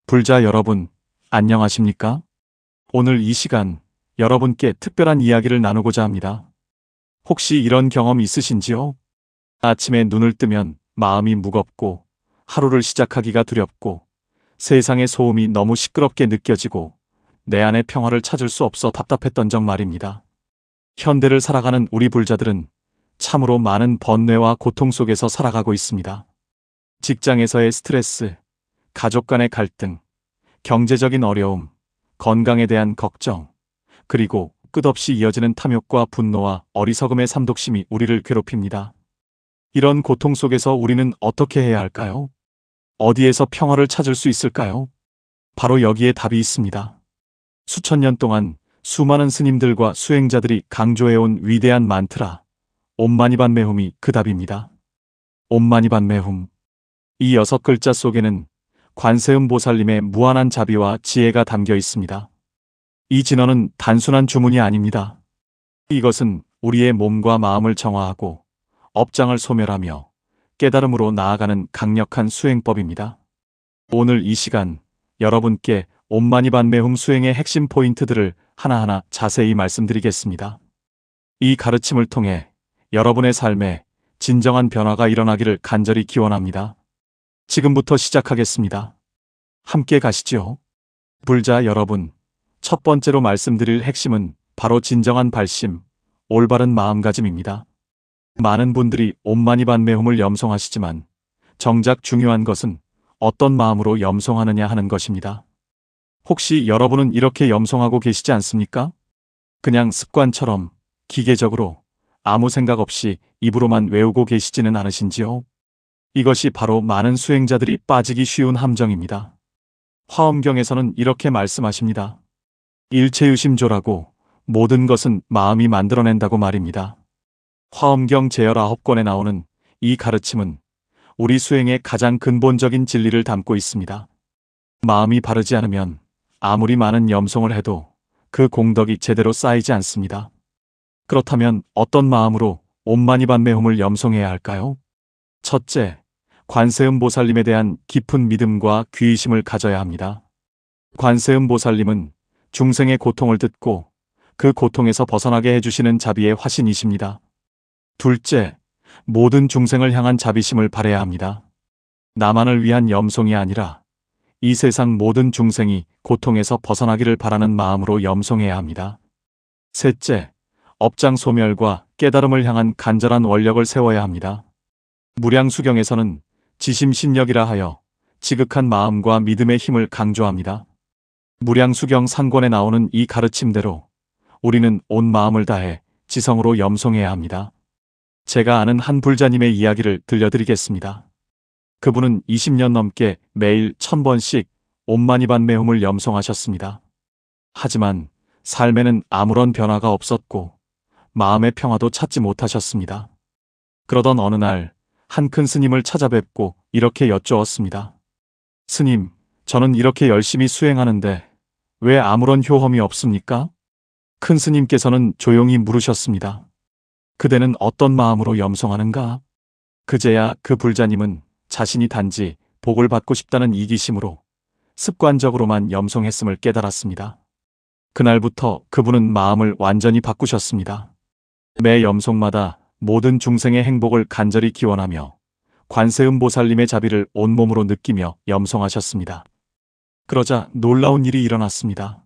불자 여러분, 안녕하십니까? 오늘 이 시간 여러분께 특별한 이야기를 나누고자 합니다. 혹시 이런 경험 있으신지요? 아침에 눈을 뜨면 마음이 무겁고 하루를 시작하기가 두렵고 세상의 소음이 너무 시끄럽게 느껴지고 내 안의 평화를 찾을 수 없어 답답했던 적 말입니다. 현대를 살아가는 우리 불자들은 참으로 많은 번뇌와 고통 속에서 살아가고 있습니다. 직장에서의 스트레스, 가족 간의 갈등, 경제적인 어려움, 건강에 대한 걱정, 그리고 끝없이 이어지는 탐욕과 분노와 어리석음의 삼독심이 우리를 괴롭힙니다. 이런 고통 속에서 우리는 어떻게 해야 할까요? 어디에서 평화를 찾을 수 있을까요? 바로 여기에 답이 있습니다. 수천 년 동안 수많은 스님들과 수행자들이 강조해온 위대한 만트라, 옴마니반메훔이 그 답입니다. 옴마니반메훔. 이 6글자 속에는 관세음 보살님의 무한한 자비와 지혜가 담겨 있습니다. 이 진언은 단순한 주문이 아닙니다. 이것은 우리의 몸과 마음을 정화하고 업장을 소멸하며 깨달음으로 나아가는 강력한 수행법입니다. 오늘 이 시간 여러분께 옴마니반메훔 수행의 핵심 포인트들을 하나하나 자세히 말씀드리겠습니다. 이 가르침을 통해 여러분의 삶에 진정한 변화가 일어나기를 간절히 기원합니다. 지금부터 시작하겠습니다. 함께 가시죠. 불자 여러분, 첫 번째로 말씀드릴 핵심은 바로 진정한 발심, 올바른 마음가짐입니다. 많은 분들이 옴마니반메훔을 염송하시지만 정작 중요한 것은 어떤 마음으로 염송하느냐 하는 것입니다. 혹시 여러분은 이렇게 염송하고 계시지 않습니까? 그냥 습관처럼 기계적으로 아무 생각 없이 입으로만 외우고 계시지는 않으신지요? 이것이 바로 많은 수행자들이 빠지기 쉬운 함정입니다. 화엄경에서는 이렇게 말씀하십니다. 일체유심조라고 모든 것은 마음이 만들어낸다고 말입니다. 화엄경 제19권에 나오는 이 가르침은 우리 수행의 가장 근본적인 진리를 담고 있습니다. 마음이 바르지 않으면 아무리 많은 염송을 해도 그 공덕이 제대로 쌓이지 않습니다. 그렇다면 어떤 마음으로 옴마니반메훔을 염송해야 할까요? 첫째, 관세음 보살님에 대한 깊은 믿음과 귀의심을 가져야 합니다. 관세음 보살님은 중생의 고통을 듣고 그 고통에서 벗어나게 해주시는 자비의 화신이십니다. 둘째, 모든 중생을 향한 자비심을 바라야 합니다. 나만을 위한 염송이 아니라 이 세상 모든 중생이 고통에서 벗어나기를 바라는 마음으로 염송해야 합니다. 셋째, 업장 소멸과 깨달음을 향한 간절한 원력을 세워야 합니다. 무량수경에서는 지심신력이라 하여 지극한 마음과 믿음의 힘을 강조합니다. 무량수경 상권에 나오는 이 가르침대로 우리는 온 마음을 다해 지성으로 염송해야 합니다. 제가 아는 한 불자님의 이야기를 들려드리겠습니다. 그분은 20년 넘게 매일 1000번씩 옴마니반메훔을 염송하셨습니다. 하지만 삶에는 아무런 변화가 없었고 마음의 평화도 찾지 못하셨습니다. 그러던 어느 날 한 큰 스님을 찾아뵙고 이렇게 여쭈었습니다. 스님, 저는 이렇게 열심히 수행하는데 왜 아무런 효험이 없습니까? 큰 스님께서는 조용히 물으셨습니다. 그대는 어떤 마음으로 염송하는가? 그제야 그 불자님은 자신이 단지 복을 받고 싶다는 이기심으로 습관적으로만 염송했음을 깨달았습니다. 그날부터 그분은 마음을 완전히 바꾸셨습니다. 매 염송마다 모든 중생의 행복을 간절히 기원하며 관세음 보살님의 자비를 온몸으로 느끼며 염송하셨습니다. 그러자 놀라운 일이 일어났습니다.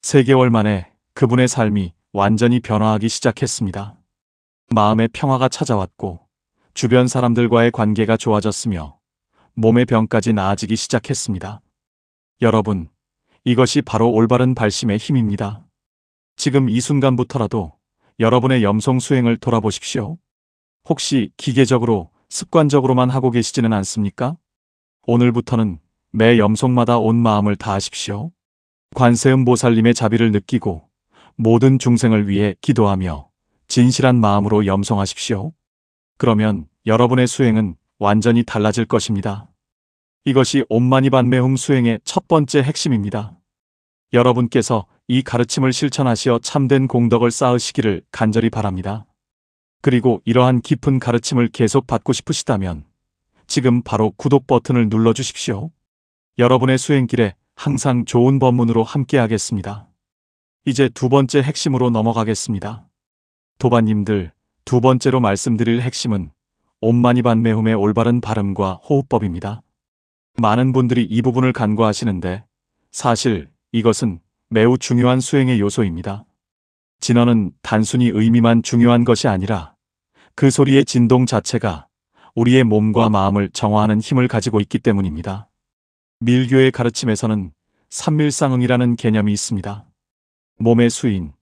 3개월 만에 그분의 삶이 완전히 변화하기 시작했습니다. 마음의 평화가 찾아왔고 주변 사람들과의 관계가 좋아졌으며 몸의 병까지 나아지기 시작했습니다. 여러분, 이것이 바로 올바른 발심의 힘입니다. 지금 이 순간부터라도 여러분의 염송 수행을 돌아보십시오. 혹시 기계적으로 습관적으로만 하고 계시지는 않습니까? 오늘부터는 매 염송마다 온 마음을 다하십시오. 관세음 보살님의 자비를 느끼고 모든 중생을 위해 기도하며 진실한 마음으로 염송하십시오. 그러면 여러분의 수행은 완전히 달라질 것입니다. 이것이 옴마니반메훔 수행의 첫 번째 핵심입니다. 여러분께서 이 가르침을 실천하시어 참된 공덕을 쌓으시기를 간절히 바랍니다. 그리고 이러한 깊은 가르침을 계속 받고 싶으시다면 지금 바로 구독 버튼을 눌러주십시오. 여러분의 수행길에 항상 좋은 법문으로 함께하겠습니다. 이제 두 번째 핵심으로 넘어가겠습니다. 도반님들, 두 번째로 말씀드릴 핵심은 옴마니반메훔의 올바른 발음과 호흡법입니다. 많은 분들이 이 부분을 간과하시는데 사실 이것은 매우 중요한 수행의 요소입니다. 진언은 단순히 의미만 중요한 것이 아니라 그 소리의 진동 자체가 우리의 몸과 마음을 정화하는 힘을 가지고 있기 때문입니다. 밀교의 가르침에서는 삼밀상응이라는 개념이 있습니다. 몸의 수인,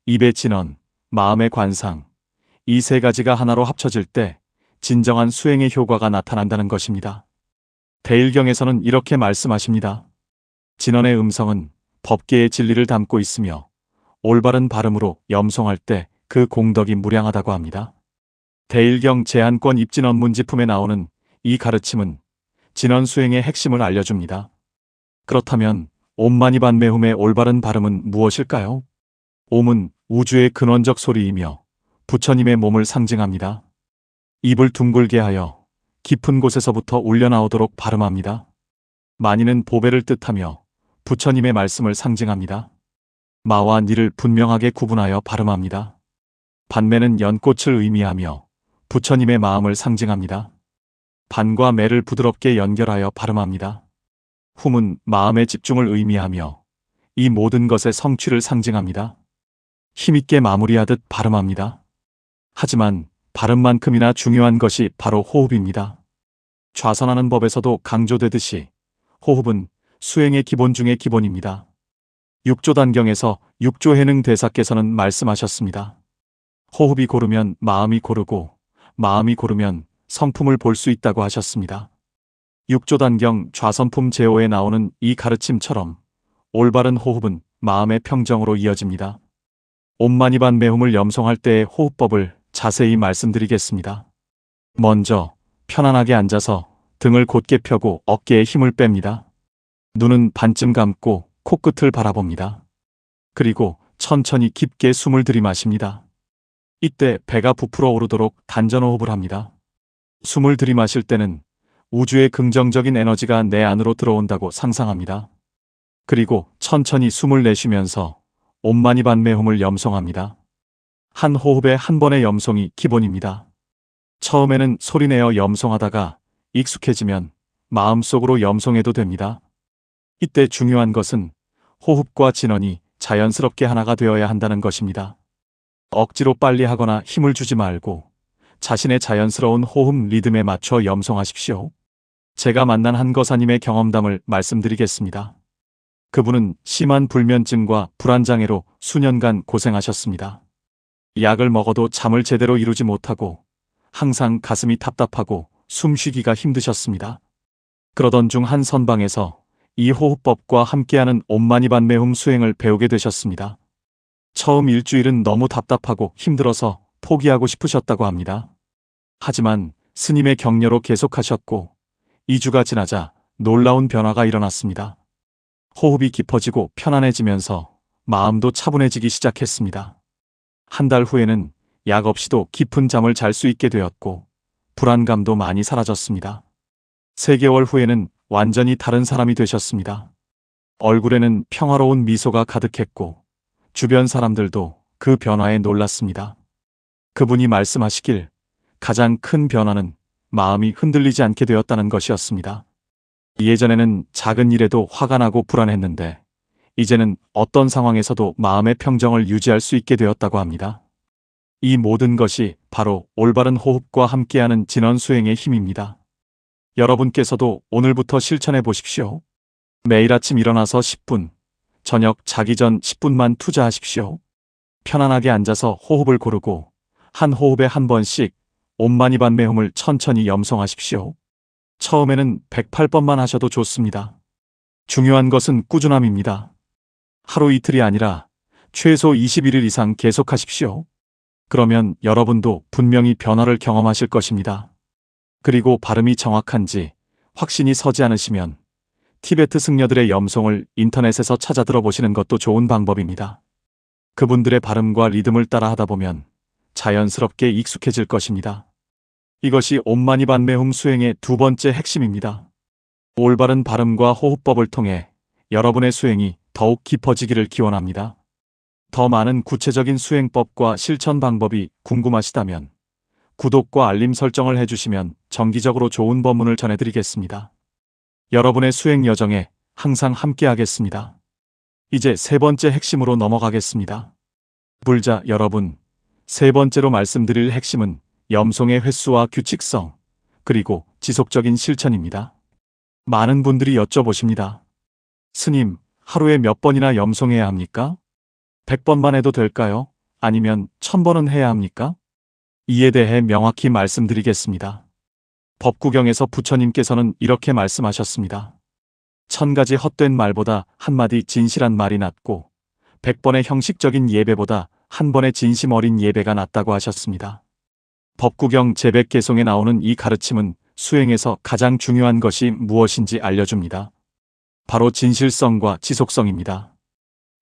입의 진언, 마음의 관상, 이 세 가지가 하나로 합쳐질 때 진정한 수행의 효과가 나타난다는 것입니다. 대일경에서는 이렇게 말씀하십니다. 진언의 음성은 법계의 진리를 담고 있으며 올바른 발음으로 염송할 때 그 공덕이 무량하다고 합니다. 대일경 제한권 입진언 문지품에 나오는 이 가르침은 진언 수행의 핵심을 알려줍니다. 그렇다면 옴마니반메훔의 올바른 발음은 무엇일까요? 옴은 우주의 근원적 소리이며 부처님의 몸을 상징합니다. 입을 둥글게 하여 깊은 곳에서부터 울려나오도록 발음합니다. 마니는 보배를 뜻하며 부처님의 말씀을 상징합니다. 마와 니를 분명하게 구분하여 발음합니다. 반매는 연꽃을 의미하며 부처님의 마음을 상징합니다. 반과 매를 부드럽게 연결하여 발음합니다. 훔은 마음의 집중을 의미하며 이 모든 것의 성취를 상징합니다. 힘있게 마무리하듯 발음합니다. 하지만 발음만큼이나 중요한 것이 바로 호흡입니다. 좌선하는 법에서도 강조되듯이 호흡은 수행의 기본 중의 기본입니다. 육조단경에서 육조해능 대사께서는 말씀하셨습니다. 호흡이 고르면 마음이 고르고 마음이 고르면 성품을 볼 수 있다고 하셨습니다. 육조단경 좌선품 제호에 나오는 이 가르침처럼 올바른 호흡은 마음의 평정으로 이어집니다. 옴마니반메훔을 염송할 때의 호흡법을 자세히 말씀드리겠습니다. 먼저 편안하게 앉아서 등을 곧게 펴고 어깨에 힘을 뺍니다. 눈은 반쯤 감고 코끝을 바라봅니다. 그리고 천천히 깊게 숨을 들이마십니다. 이때 배가 부풀어 오르도록 단전호흡을 합니다. 숨을 들이마실 때는 우주의 긍정적인 에너지가 내 안으로 들어온다고 상상합니다. 그리고 천천히 숨을 내쉬면서 옴마니반메훔을 염송합니다. 한 호흡에 한 번의 염송이 기본입니다. 처음에는 소리내어 염송하다가 익숙해지면 마음속으로 염송해도 됩니다. 이때 중요한 것은 호흡과 진언이 자연스럽게 하나가 되어야 한다는 것입니다. 억지로 빨리 하거나 힘을 주지 말고 자신의 자연스러운 호흡 리듬에 맞춰 염송하십시오. 제가 만난 한 거사님의 경험담을 말씀드리겠습니다. 그분은 심한 불면증과 불안장애로 수년간 고생하셨습니다. 약을 먹어도 잠을 제대로 이루지 못하고 항상 가슴이 답답하고 숨쉬기가 힘드셨습니다. 그러던 중 한 선방에서 이 호흡법과 함께하는 옴마니반메훔 수행을 배우게 되셨습니다. 처음 일주일은 너무 답답하고 힘들어서 포기하고 싶으셨다고 합니다. 하지만 스님의 격려로 계속하셨고 2주가 지나자 놀라운 변화가 일어났습니다. 호흡이 깊어지고 편안해지면서 마음도 차분해지기 시작했습니다. 한 달 후에는 약 없이도 깊은 잠을 잘 수 있게 되었고 불안감도 많이 사라졌습니다. 3개월 후에는 완전히 다른 사람이 되셨습니다. 얼굴에는 평화로운 미소가 가득했고 주변 사람들도 그 변화에 놀랐습니다. 그분이 말씀하시길 가장 큰 변화는 마음이 흔들리지 않게 되었다는 것이었습니다. 예전에는 작은 일에도 화가 나고 불안했는데 이제는 어떤 상황에서도 마음의 평정을 유지할 수 있게 되었다고 합니다. 이 모든 것이 바로 올바른 호흡과 함께하는 진언 수행의 힘입니다. 여러분께서도 오늘부터 실천해 보십시오. 매일 아침 일어나서 10분, 저녁 자기 전 10분만 투자하십시오. 편안하게 앉아서 호흡을 고르고 한 호흡에 한 번씩 옴마니반메훔을 천천히 염송하십시오. 처음에는 108번만 하셔도 좋습니다. 중요한 것은 꾸준함입니다. 하루 이틀이 아니라 최소 21일 이상 계속하십시오. 그러면 여러분도 분명히 변화를 경험하실 것입니다. 그리고 발음이 정확한지 확신이 서지 않으시면 티베트 승려들의 염송을 인터넷에서 찾아 들어보시는 것도 좋은 방법입니다. 그분들의 발음과 리듬을 따라 하다 보면 자연스럽게 익숙해질 것입니다. 이것이 옴마니반메훔 수행의 두 번째 핵심입니다. 올바른 발음과 호흡법을 통해 여러분의 수행이 더욱 깊어지기를 기원합니다. 더 많은 구체적인 수행법과 실천 방법이 궁금하시다면 구독과 알림 설정을 해주시면 정기적으로 좋은 법문을 전해드리겠습니다. 여러분의 수행 여정에 항상 함께하겠습니다. 이제 세 번째 핵심으로 넘어가겠습니다. 불자 여러분, 세 번째로 말씀드릴 핵심은 염송의 횟수와 규칙성, 그리고 지속적인 실천입니다. 많은 분들이 여쭤보십니다. 스님, 하루에 몇 번이나 염송해야 합니까? 100번만 해도 될까요? 아니면 1000번은 해야 합니까? 이에 대해 명확히 말씀드리겠습니다. 법구경에서 부처님께서는 이렇게 말씀하셨습니다. 1000가지 헛된 말보다 한마디 진실한 말이 낫고 100번의 형식적인 예배보다 한 번의 진심 어린 예배가 낫다고 하셨습니다. 법구경 제100개송에 나오는 이 가르침은 수행에서 가장 중요한 것이 무엇인지 알려줍니다. 바로 진실성과 지속성입니다.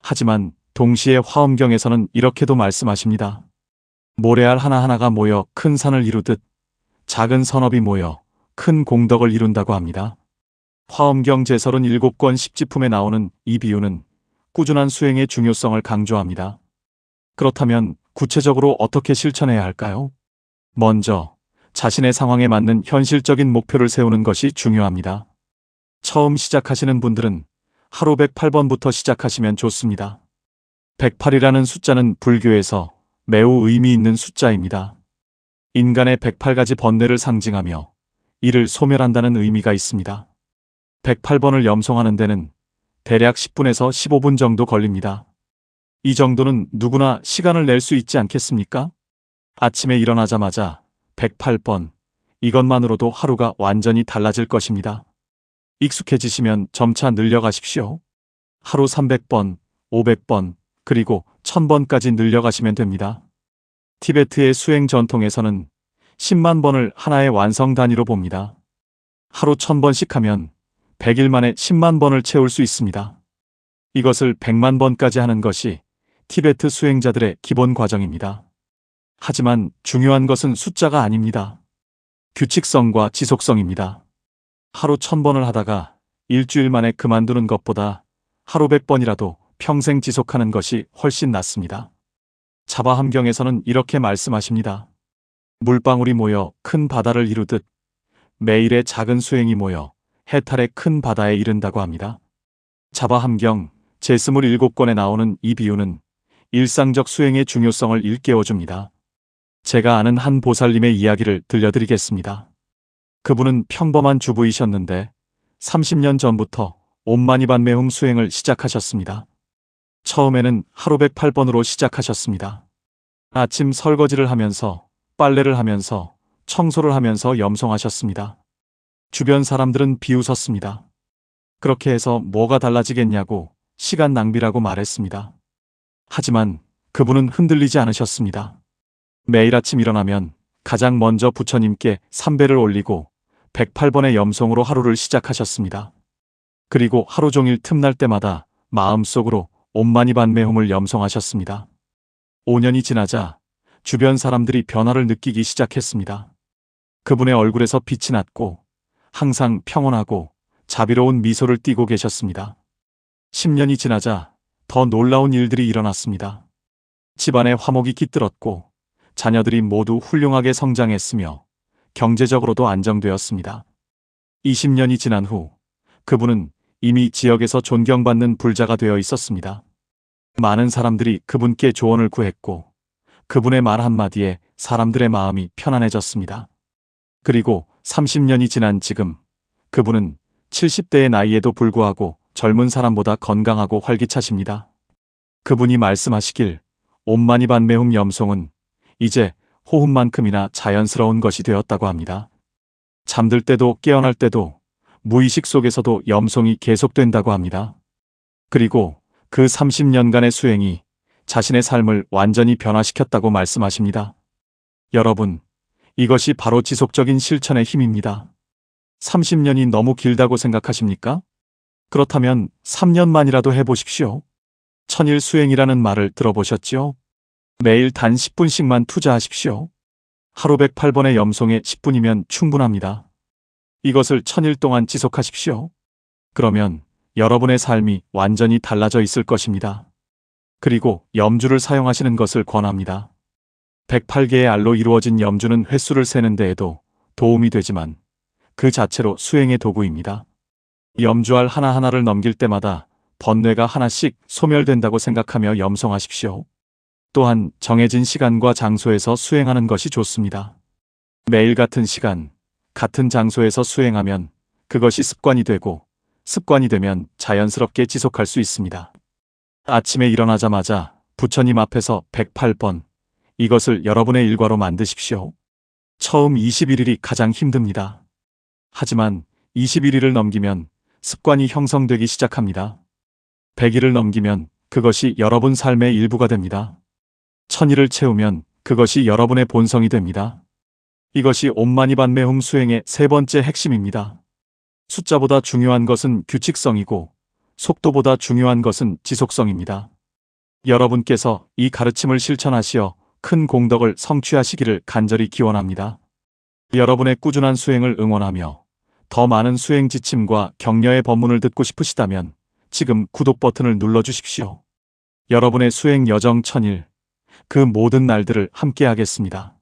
하지만 동시에 화엄경에서는 이렇게도 말씀하십니다. 모래알 하나하나가 모여 큰 산을 이루듯 작은 선업이 모여 큰 공덕을 이룬다고 합니다. 화엄경 제37권 10지품에 나오는 이 비유는 꾸준한 수행의 중요성을 강조합니다. 그렇다면 구체적으로 어떻게 실천해야 할까요? 먼저 자신의 상황에 맞는 현실적인 목표를 세우는 것이 중요합니다. 처음 시작하시는 분들은 하루 108번부터 시작하시면 좋습니다. 108이라는 숫자는 불교에서 매우 의미 있는 숫자입니다. 인간의 108가지 번뇌를 상징하며 이를 소멸한다는 의미가 있습니다. 108번을 염송하는 데는 대략 10분에서 15분 정도 걸립니다. 이 정도는 누구나 시간을 낼 수 있지 않겠습니까? 아침에 일어나자마자 108번, 이것만으로도 하루가 완전히 달라질 것입니다. 익숙해지시면 점차 늘려가십시오. 하루 300번, 500번, 그리고 1000번까지 늘려가시면 됩니다. 티베트의 수행 전통에서는 10만 번을 하나의 완성 단위로 봅니다. 하루 1000번씩 하면 100일 만에 10만 번을 채울 수 있습니다. 이것을 100만 번까지 하는 것이 티베트 수행자들의 기본 과정입니다. 하지만 중요한 것은 숫자가 아닙니다. 규칙성과 지속성입니다. 하루 1000번을 하다가 일주일 만에 그만두는 것보다 하루 100번이라도 평생 지속하는 것이 훨씬 낫습니다. 자바함경에서는 이렇게 말씀하십니다. 물방울이 모여 큰 바다를 이루듯 매일의 작은 수행이 모여 해탈의 큰 바다에 이른다고 합니다. 자바함경 제27권에 나오는 이 비유는 일상적 수행의 중요성을 일깨워줍니다. 제가 아는 한 보살님의 이야기를 들려드리겠습니다. 그분은 평범한 주부이셨는데 30년 전부터 옴마니반메훔 수행을 시작하셨습니다. 처음에는 하루 108번으로 시작하셨습니다. 아침 설거지를 하면서 빨래를 하면서 청소를 하면서 염송하셨습니다. 주변 사람들은 비웃었습니다. 그렇게 해서 뭐가 달라지겠냐고 시간 낭비라고 말했습니다. 하지만 그분은 흔들리지 않으셨습니다. 매일 아침 일어나면 가장 먼저 부처님께 삼배를 올리고 108번의 염송으로 하루를 시작하셨습니다. 그리고 하루 종일 틈날 때마다 마음속으로 옴마니반메훔을 염송하셨습니다. 5년이 지나자 주변 사람들이 변화를 느끼기 시작했습니다. 그분의 얼굴에서 빛이 났고 항상 평온하고 자비로운 미소를 띠고 계셨습니다. 10년이 지나자 더 놀라운 일들이 일어났습니다. 집안에 화목이 깃들었고 자녀들이 모두 훌륭하게 성장했으며 경제적으로도 안정되었습니다. 20년이 지난 후 그분은 이미 지역에서 존경받는 불자가 되어 있었습니다. 많은 사람들이 그분께 조언을 구했고 그분의 말 한마디에 사람들의 마음이 편안해졌습니다. 그리고 30년이 지난 지금 그분은 70대의 나이에도 불구하고 젊은 사람보다 건강하고 활기차십니다. 그분이 말씀하시길 옴마니반메훔 염송은 이제 호흡만큼이나 자연스러운 것이 되었다고 합니다. 잠들 때도 깨어날 때도 무의식 속에서도 염송이 계속된다고 합니다. 그리고 그 30년간의 수행이 자신의 삶을 완전히 변화시켰다고 말씀하십니다. 여러분, 이것이 바로 지속적인 실천의 힘입니다. 30년이 너무 길다고 생각하십니까? 그렇다면 3년만이라도 해보십시오. 천일 수행이라는 말을 들어보셨지요? 매일 단 10분씩만 투자하십시오. 하루 108번의 염송에 10분이면 충분합니다. 이것을 1000일 동안 지속하십시오. 그러면 여러분의 삶이 완전히 달라져 있을 것입니다. 그리고 염주를 사용하시는 것을 권합니다. 108개의 알로 이루어진 염주는 횟수를 세는 데에도 도움이 되지만 그 자체로 수행의 도구입니다. 염주알 하나하나를 넘길 때마다 번뇌가 하나씩 소멸된다고 생각하며 염송하십시오. 또한 정해진 시간과 장소에서 수행하는 것이 좋습니다. 매일 같은 시간, 같은 장소에서 수행하면 그것이 습관이 되고 습관이 되면 자연스럽게 지속할 수 있습니다. 아침에 일어나자마자 부처님 앞에서 108번 이것을 여러분의 일과로 만드십시오. 처음 21일이 가장 힘듭니다. 하지만 21일을 넘기면 습관이 형성되기 시작합니다. 100일을 넘기면 그것이 여러분 삶의 일부가 됩니다. 1000일을 채우면 그것이 여러분의 본성이 됩니다. 이것이 옴마니반메훔 수행의 세 번째 핵심입니다. 숫자보다 중요한 것은 규칙성이고 속도보다 중요한 것은 지속성입니다. 여러분께서 이 가르침을 실천하시어 큰 공덕을 성취하시기를 간절히 기원합니다. 여러분의 꾸준한 수행을 응원하며 더 많은 수행 지침과 격려의 법문을 듣고 싶으시다면 지금 구독 버튼을 눌러주십시오. 여러분의 수행 여정 1000일, 그 모든 날들을 함께 하겠습니다.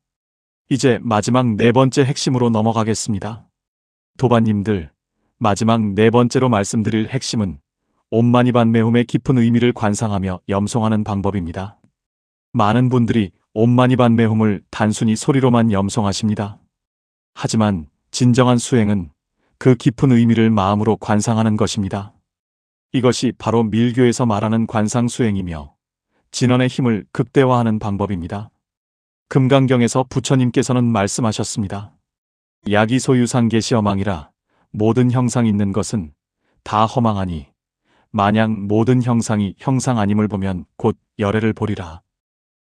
이제 마지막 네 번째 핵심으로 넘어가겠습니다. 도반님들, 마지막 네 번째로 말씀드릴 핵심은 옴마니반메훔의 깊은 의미를 관상하며 염송하는 방법입니다. 많은 분들이 옴마니반메훔을 단순히 소리로만 염송하십니다. 하지만 진정한 수행은 그 깊은 의미를 마음으로 관상하는 것입니다. 이것이 바로 밀교에서 말하는 관상수행이며 진언의 힘을 극대화하는 방법입니다. 금강경에서 부처님께서는 말씀하셨습니다. 야기 소유상계시 허망이라 모든 형상 있는 것은 다 허망하니 만약 모든 형상이 형상 아님을 보면 곧 열애를 보리라.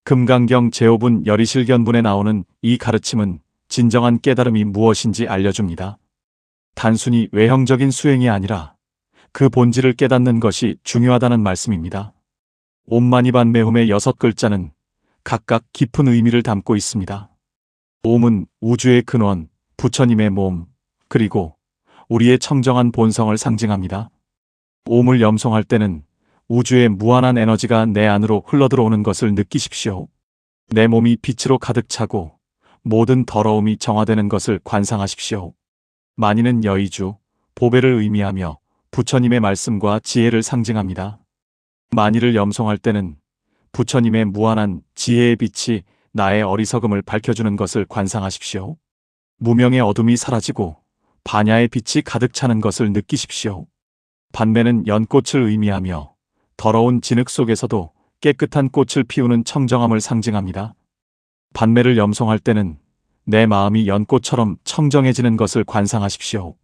금강경 제5분 열이실견분에 나오는 이 가르침은 진정한 깨달음이 무엇인지 알려줍니다. 단순히 외형적인 수행이 아니라 그 본질을 깨닫는 것이 중요하다는 말씀입니다. 옴마니반메훔의 6글자는 각각 깊은 의미를 담고 있습니다. 옴은 우주의 근원, 부처님의 몸, 그리고 우리의 청정한 본성을 상징합니다. 옴을 염송할 때는 우주의 무한한 에너지가 내 안으로 흘러들어오는 것을 느끼십시오. 내 몸이 빛으로 가득 차고 모든 더러움이 정화되는 것을 관상하십시오. 마니는 여의주, 보배를 의미하며 부처님의 말씀과 지혜를 상징합니다. 마니를 염송할 때는 부처님의 무한한 지혜의 빛이 나의 어리석음을 밝혀주는 것을 관상하십시오. 무명의 어둠이 사라지고 반야의 빛이 가득 차는 것을 느끼십시오. 반매는 연꽃을 의미하며 더러운 진흙 속에서도 깨끗한 꽃을 피우는 청정함을 상징합니다. 반매를 염송할 때는 내 마음이 연꽃처럼 청정해지는 것을 관상하십시오.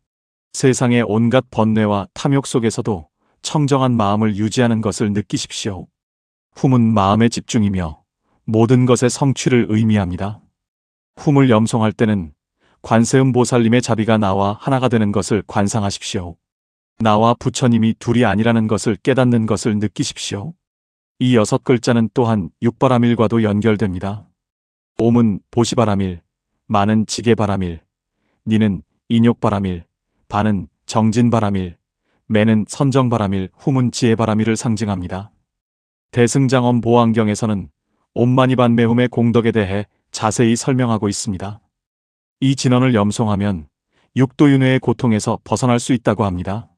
세상의 온갖 번뇌와 탐욕 속에서도 청정한 마음을 유지하는 것을 느끼십시오. 훔은 마음의 집중이며 모든 것의 성취를 의미합니다. 훔을 염송할 때는 관세음 보살님의 자비가 나와 하나가 되는 것을 관상하십시오. 나와 부처님이 둘이 아니라는 것을 깨닫는 것을 느끼십시오. 이 6글자는 또한 육바라밀과도 연결됩니다. 옴은 보시바라밀, 마는 지게바라밀, 니는 인욕바라밀, 반은 정진바라밀, 매는 선정바라밀, 훔은 지혜바라밀을 상징합니다. 대승장엄 보안경에서는 옴마니반메훔의 공덕에 대해 자세히 설명하고 있습니다. 이 진언을 염송하면 육도윤회의 고통에서 벗어날 수 있다고 합니다.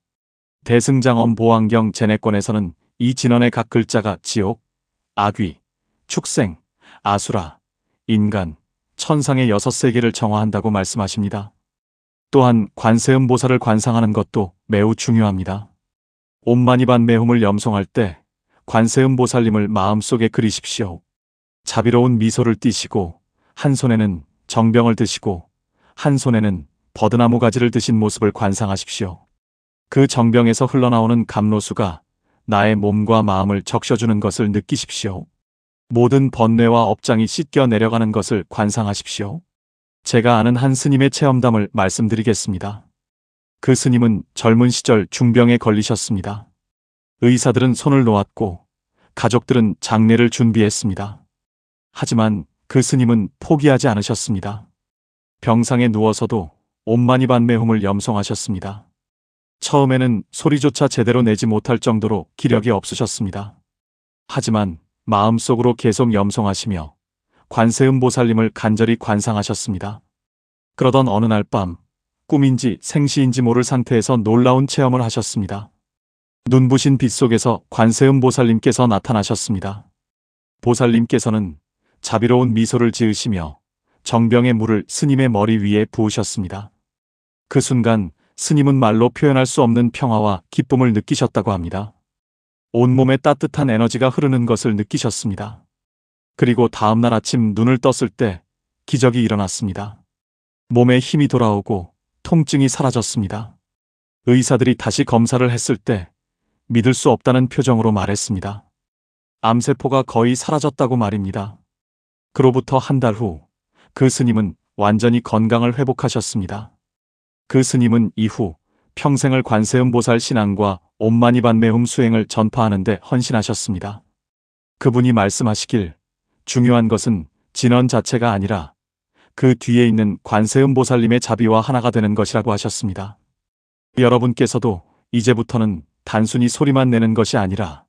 대승장엄 보안경 제내권에서는 이 진언의 각 글자가 지옥, 악귀, 축생, 아수라, 인간, 천상의 6세계를 정화한다고 말씀하십니다. 또한 관세음 보살을 관상하는 것도 매우 중요합니다. 옴마니반메훔을 염송할 때 관세음 보살님을 마음속에 그리십시오. 자비로운 미소를 띠시고 한 손에는 정병을 드시고 한 손에는 버드나무 가지를 드신 모습을 관상하십시오. 그 정병에서 흘러나오는 감로수가 나의 몸과 마음을 적셔주는 것을 느끼십시오. 모든 번뇌와 업장이 씻겨 내려가는 것을 관상하십시오. 제가 아는 한 스님의 체험담을 말씀드리겠습니다. 그 스님은 젊은 시절 중병에 걸리셨습니다. 의사들은 손을 놓았고 가족들은 장례를 준비했습니다. 하지만 그 스님은 포기하지 않으셨습니다. 병상에 누워서도 옴마니반메홈을 염송하셨습니다. 처음에는 소리조차 제대로 내지 못할 정도로 기력이 없으셨습니다. 하지만 마음속으로 계속 염송하시며 관세음보살님을 간절히 관상하셨습니다. 그러던 어느 날 밤, 꿈인지 생시인지 모를 상태에서 놀라운 체험을 하셨습니다. 눈부신 빛 속에서 관세음보살님께서 나타나셨습니다. 보살님께서는 자비로운 미소를 지으시며 정병의 물을 스님의 머리 위에 부으셨습니다. 그 순간 스님은 말로 표현할 수 없는 평화와 기쁨을 느끼셨다고 합니다. 온몸에 따뜻한 에너지가 흐르는 것을 느끼셨습니다. 그리고 다음날 아침 눈을 떴을 때 기적이 일어났습니다. 몸에 힘이 돌아오고 통증이 사라졌습니다. 의사들이 다시 검사를 했을 때 믿을 수 없다는 표정으로 말했습니다. 암세포가 거의 사라졌다고 말입니다. 그로부터 한 달 후 그 스님은 완전히 건강을 회복하셨습니다. 그 스님은 이후 평생을 관세음보살 신앙과 옴마니반메홈 수행을 전파하는 데 헌신하셨습니다. 그분이 말씀하시길 중요한 것은 진언 자체가 아니라 그 뒤에 있는 관세음보살님의 자비와 하나가 되는 것이라고 하셨습니다. 여러분께서도 이제부터는 단순히 소리만 내는 것이 아니라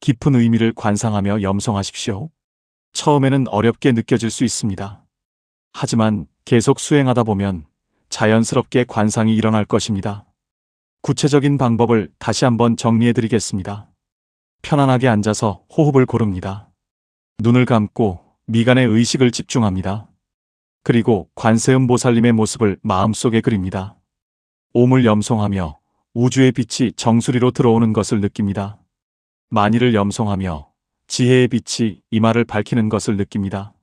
깊은 의미를 관상하며 염송하십시오. 처음에는 어렵게 느껴질 수 있습니다. 하지만 계속 수행하다 보면 자연스럽게 관상이 일어날 것입니다. 구체적인 방법을 다시 한번 정리해 드리겠습니다. 편안하게 앉아서 호흡을 고릅니다. 눈을 감고 미간에 의식을 집중합니다. 그리고 관세음보살님의 모습을 마음속에 그립니다. 옴을 염송하며 우주의 빛이 정수리로 들어오는 것을 느낍니다. 만이를 염송하며 지혜의 빛이 이마를 밝히는 것을 느낍니다.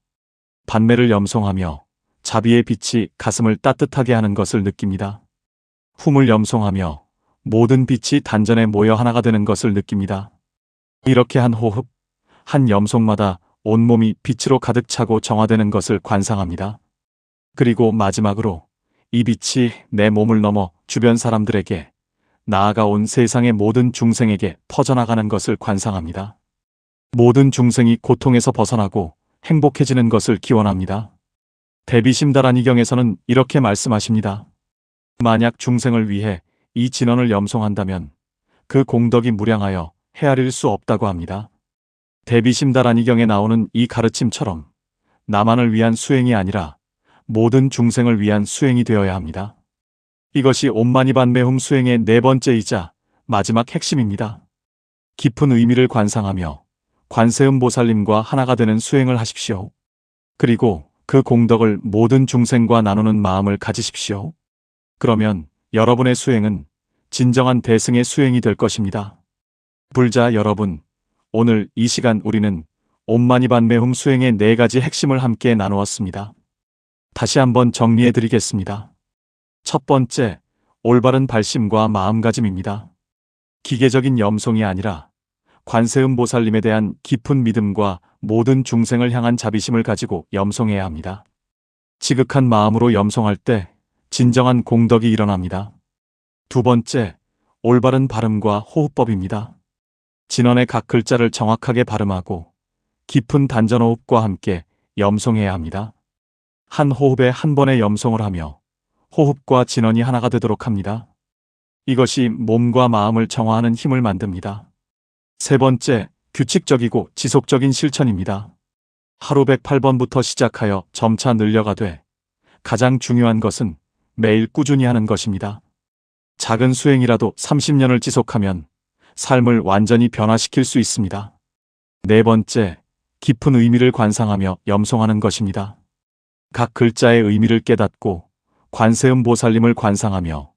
반매를 염송하며 자비의 빛이 가슴을 따뜻하게 하는 것을 느낍니다. 훔을 염송하며 모든 빛이 단전에 모여 하나가 되는 것을 느낍니다. 이렇게 한 호흡, 한 염송마다 온몸이 빛으로 가득 차고 정화되는 것을 관상합니다. 그리고 마지막으로 이 빛이 내 몸을 넘어 주변 사람들에게, 나아가 온 세상의 모든 중생에게 퍼져나가는 것을 관상합니다. 모든 중생이 고통에서 벗어나고 행복해지는 것을 기원합니다. 대비심다라니경에서는 이렇게 말씀하십니다. 만약 중생을 위해 이 진언을 염송한다면 그 공덕이 무량하여 헤아릴 수 없다고 합니다. 대비심다라니경에 나오는 이 가르침처럼 나만을 위한 수행이 아니라 모든 중생을 위한 수행이 되어야 합니다. 이것이 옴마니반메홈 수행의 네 번째이자 마지막 핵심입니다. 깊은 의미를 관상하며 관세음보살님과 하나가 되는 수행을 하십시오. 그리고 그 공덕을 모든 중생과 나누는 마음을 가지십시오. 그러면 여러분의 수행은 진정한 대승의 수행이 될 것입니다. 불자 여러분, 오늘 이 시간 우리는 옴마니반메홈 수행의 네 가지 핵심을 함께 나누었습니다. 다시 한번 정리해 드리겠습니다. 첫 번째, 올바른 발심과 마음가짐입니다. 기계적인 염송이 아니라 관세음보살님에 대한 깊은 믿음과 모든 중생을 향한 자비심을 가지고 염송해야 합니다. 지극한 마음으로 염송할 때 진정한 공덕이 일어납니다. 두 번째, 올바른 발음과 호흡법입니다. 진언의 각 글자를 정확하게 발음하고 깊은 단전호흡과 함께 염송해야 합니다. 한 호흡에 한 번의 염송을 하며 호흡과 진언이 하나가 되도록 합니다. 이것이 몸과 마음을 정화하는 힘을 만듭니다. 세 번째, 규칙적이고 지속적인 실천입니다. 하루 108번부터 시작하여 점차 늘려가되 가장 중요한 것은 매일 꾸준히 하는 것입니다. 작은 수행이라도 30년을 지속하면 삶을 완전히 변화시킬 수 있습니다. 네 번째, 깊은 의미를 관상하며 염송하는 것입니다. 각 글자의 의미를 깨닫고 관세음보살님을 관상하며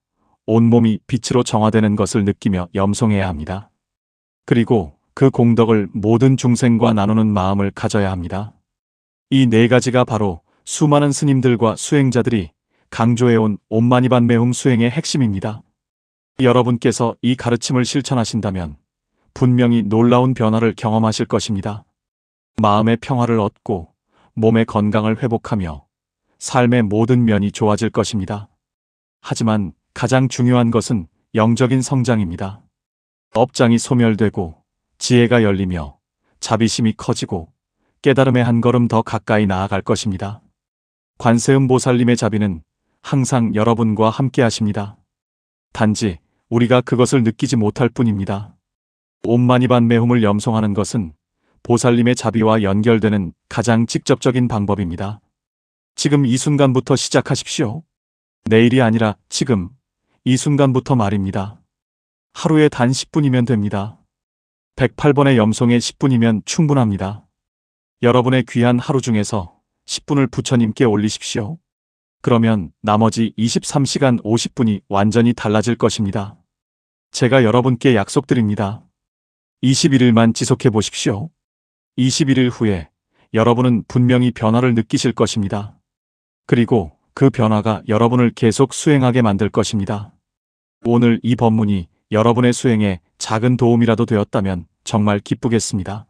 온몸이 빛으로 정화되는 것을 느끼며 염송해야 합니다. 그리고 그 공덕을 모든 중생과 나누는 마음을 가져야 합니다. 이 네 가지가 바로 수많은 스님들과 수행자들이 강조해온 옴마니반메홈 수행의 핵심입니다. 여러분께서 이 가르침을 실천하신다면 분명히 놀라운 변화를 경험하실 것입니다. 마음의 평화를 얻고 몸의 건강을 회복하며 삶의 모든 면이 좋아질 것입니다. 하지만 가장 중요한 것은 영적인 성장입니다. 업장이 소멸되고 지혜가 열리며 자비심이 커지고 깨달음의 한 걸음 더 가까이 나아갈 것입니다. 관세음보살님의 자비는 항상 여러분과 함께 하십니다. 단지 우리가 그것을 느끼지 못할 뿐입니다. 옴마니반메훔을 염송하는 것은 보살님의 자비와 연결되는 가장 직접적인 방법입니다. 지금 이 순간부터 시작하십시오. 내일이 아니라 지금, 이 순간부터 말입니다. 하루에 단 10분이면 됩니다. 108번의 염송에 10분이면 충분합니다. 여러분의 귀한 하루 중에서 10분을 부처님께 올리십시오. 그러면 나머지 23시간 50분이 완전히 달라질 것입니다. 제가 여러분께 약속드립니다. 21일만 지속해 보십시오. 21일 후에 여러분은 분명히 변화를 느끼실 것입니다. 그리고 그 변화가 여러분을 계속 수행하게 만들 것입니다. 오늘 이 법문이 여러분의 수행에 작은 도움이라도 되었다면 정말 기쁘겠습니다.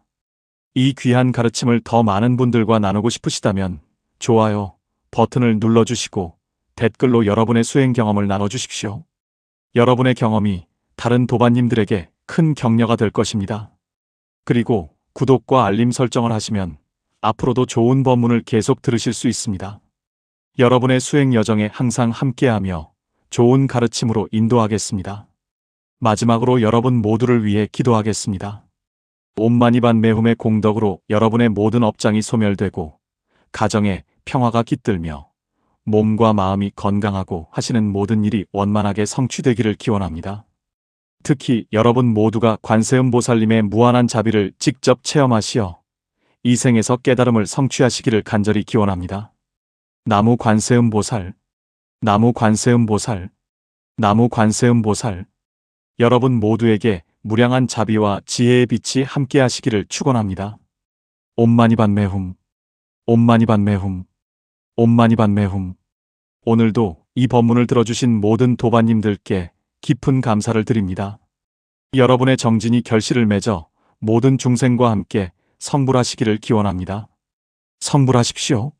이 귀한 가르침을 더 많은 분들과 나누고 싶으시다면 좋아요 버튼을 눌러주시고 댓글로 여러분의 수행 경험을 나눠주십시오. 여러분의 경험이 다른 도반님들에게 큰 격려가 될 것입니다. 그리고 구독과 알림 설정을 하시면 앞으로도 좋은 법문을 계속 들으실 수 있습니다. 여러분의 수행 여정에 항상 함께하며 좋은 가르침으로 인도하겠습니다. 마지막으로 여러분 모두를 위해 기도하겠습니다. 옴마니반메훔의 공덕으로 여러분의 모든 업장이 소멸되고 가정에 평화가 깃들며 몸과 마음이 건강하고 하시는 모든 일이 원만하게 성취되기를 기원합니다. 특히 여러분 모두가 관세음보살님의 무한한 자비를 직접 체험하시어 이 생에서 깨달음을 성취하시기를 간절히 기원합니다. 나무 관세음보살, 나무 관세음보살, 나무 관세음보살. 여러분 모두에게 무량한 자비와 지혜의 빛이 함께 하시기를 축원합니다. 옴마니반메훔, 옴마니반메훔, 옴마니반메훔. 오늘도 이 법문을 들어주신 모든 도반님들께 깊은 감사를 드립니다. 여러분의 정진이 결실을 맺어 모든 중생과 함께 성불하시기를 기원합니다. 성불하십시오.